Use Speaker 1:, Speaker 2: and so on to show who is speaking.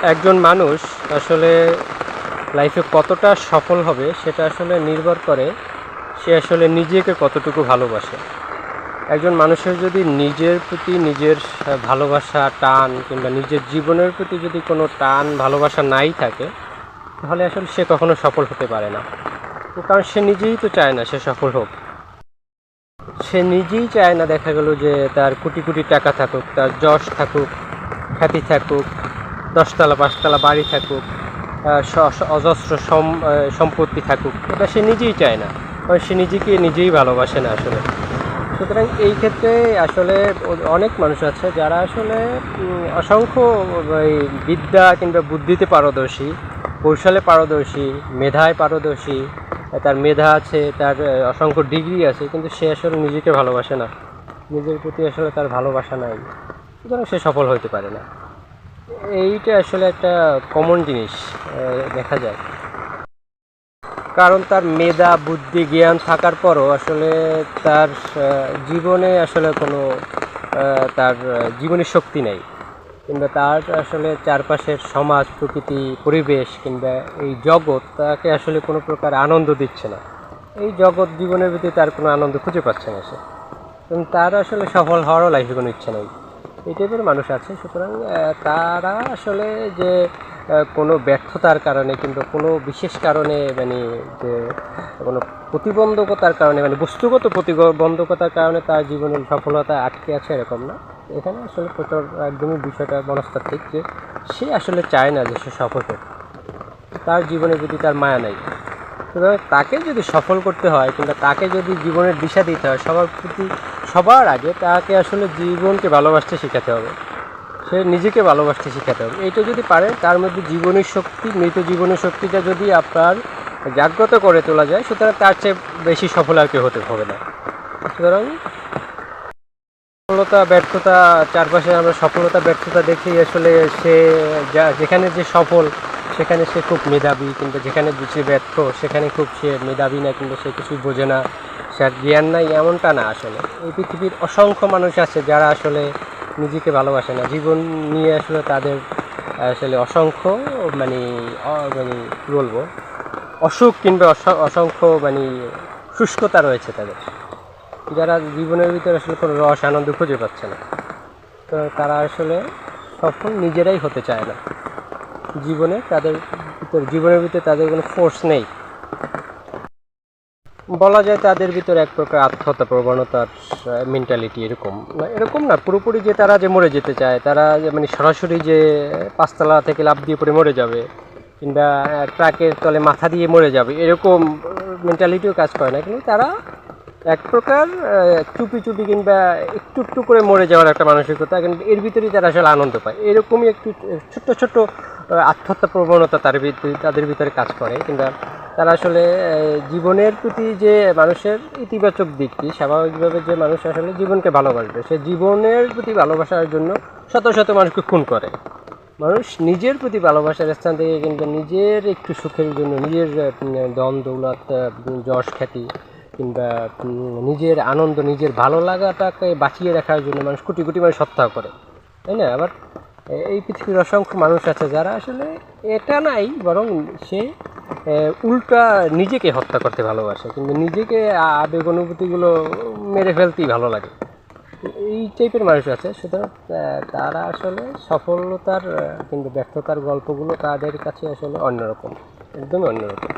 Speaker 1: একজন মানুষ আসলে লাইফে কতটা সফল হবে সেটা আসলে নির্ভর করে সে আসলে নিজেকে কতটুকু ভালোবাসে। একজন মানুষের যদি নিজের প্রতি নিজের ভালোবাসা, টান কিংবা নিজের জীবনের প্রতি যদি কোনো টান, ভালোবাসা নাই থাকে, তাহলে আসলে সে কখনো সফল হতে পারে না। কারণ সে নিজেই তো চায় না সে সফল হোক। সে নিজেই চায় না দেখা গেল যে তার কোটি কোটি টাকা থাকুক, তার যশ থাকুক, খ্যাতি থাকুক, ১০ তলা ৫ তলা বাড়ি থাকুক, অজস্র সম্পত্তি থাকুক, এটা সে নিজেই চায় না। কারণ সে নিজেকে নিজেই ভালোবাসে না আসলে। সুতরাং এই ক্ষেত্রে আসলে অনেক মানুষ আছে যারা আসলে অসংখ্য এই বিদ্যা কিংবা বুদ্ধিতে পারদর্শী, কৌশলে পারদর্শী, মেধায় পারদর্শী, তার মেধা আছে, তার অসংখ্য ডিগ্রি আছে, কিন্তু সে আসলে নিজেকে ভালোবাসে না, নিজের প্রতি আসলে তার ভালোবাসা নাই, সুতরাং সে সফল হতে পারে না। এইটা আসলে একটা কমন জিনিস দেখা যায়। কারণ তার মেধা, বুদ্ধি, জ্ঞান থাকার পরও আসলে তার জীবনে আসলে কোনো তার জীবনী শক্তি নেই, কিংবা তার আসলে চারপাশের সমাজ, প্রকৃতি, পরিবেশ কিংবা এই জগৎ তাকে আসলে কোনো প্রকার আনন্দ দিচ্ছে না। এই জগৎ জীবনের ভিতরে তার কোনো আনন্দ খুঁজে পাচ্ছে না সে, এবং তার আসলে সফল হওয়ারও লাইফে কোনো ইচ্ছা নেই। এই টাইপের মানুষ আছে। সুতরাং তারা আসলে যে কোনো ব্যর্থতার কারণে কিংবা কোনো বিশেষ কারণে মানে যে কোনো প্রতিবন্ধকতার কারণে মানে বস্তুগত প্রতিবন্ধকতার কারণে তার জীবনের সফলতা আটকে আছে এরকম না। এখানে আসলে প্রচুর একদমই বিষয়টা মনস্তাত্ত্বিক, যে সে আসলে চায় না যে সে সফল হোক, তার জীবনের প্রতি তার মায়া নেই। সুতরাং তাকে যদি সফল করতে হয় কিংবা তাকে যদি জীবনের দিশা দিতে হয়, সবার আগে তাকে আসলে জীবনকে ভালোবাসতে শেখাতে হবে, সে নিজেকে ভালোবাসতে শেখাতে হবে। এইটা যদি পারে, তার মধ্যে জীবনের শক্তি, মৃত জীবনের শক্তিটা যদি আপনার জাগ্রত করে তোলা যায়, সুতরাং তার চেয়ে বেশি সফল আর কেউ হতে হবে না। সুতরাং সফলতা ব্যর্থতা, চারপাশে আমরা সফলতা ব্যর্থতা দেখি আসলে সে যেখানে যে সফল সেখানে সে খুব মেধাবী, কিন্তু যেখানে সে ব্যর্থ সেখানে খুব সে মেধাবী না, কিন্তু সে কিছুই বোঝে না, সে আর জ্ঞান নাই, এমনটা না। আসলে এই পৃথিবীর অসংখ্য মানুষ আছে যারা আসলে নিজেকে ভালোবাসে না, জীবন নিয়ে আসলে তাদের আসলে অসংখ্য মানে মানে কী বলবো, অসুখ কিংবা অসংখ্য মানে শুষ্কতা রয়েছে তাদের, যারা জীবনের ভিতরে আসলে কোনো রস আনন্দ খুঁজে পাচ্ছে না। তো তারা আসলে সফল নিজেরাই হতে চায় না। জীবনের ভিতরে তাদের কোনো ফোর্স নেই। বলা যায় তাদের ভিতরে এক প্রকার আত্মহত্যা প্রবণতার মেন্টালিটি। এরকম না পুরোপুরি যে তারা যে মরে যেতে চায়, তারা মানে সরাসরি যে ৫ তলা থেকে লাফ দিয়ে পড়ে মরে যাবে কিংবা ট্রাকের তলে মাথা দিয়ে মরে যাবে, এরকম মেন্টালিটিও কাজ করে না। কিন্তু তারা এক প্রকার চুপি চুপি কিংবা একটু একটু করে মরে যাওয়ার একটা মানসিকতা, কিন্তু এর ভিতরেই তারা আসলে আনন্দ পায়। এরকমই একটু ছোট্ট ছোট্ট আত্মহত্যা প্রবণতা তাদের ভিতরে কাজ করে। কিংবা তারা আসলে জীবনের প্রতি যে মানুষের ইতিবাচক দিকটি, স্বাভাবিকভাবে যে মানুষ আসলে জীবনকে ভালোবাসবে, সে জীবনের প্রতি ভালোবাসার জন্য শত শত মানুষকে খুন করে। মানুষ নিজের প্রতি ভালোবাসার স্থান থেকে কিন্তু নিজের একটু সুখের জন্য, নিজের ধন দৌলত, যশ খ্যাতি কিংবা নিজের আনন্দ, নিজের ভালো লাগাটাকে বাঁচিয়ে রাখার জন্য মানুষ কোটি কোটি মানুষ হত্যা করে, তাই না? আবার এই পৃথিবীর অসংখ্য মানুষ আছে যারা আসলে এটা নাই, বরং সে উল্টা নিজেকে হত্যা করতে ভালোবাসে, কিন্তু নিজেকে আবেগ অনুভূতিগুলো মেরে ফেলতেই ভালো লাগে। এই টাইপের মানুষ আছে। সুতরাং তারা আসলে সফলতার কিন্তু ব্যর্থতার গল্পগুলো তাদের কাছে আসলে অন্যরকম, একদমই অন্যরকম।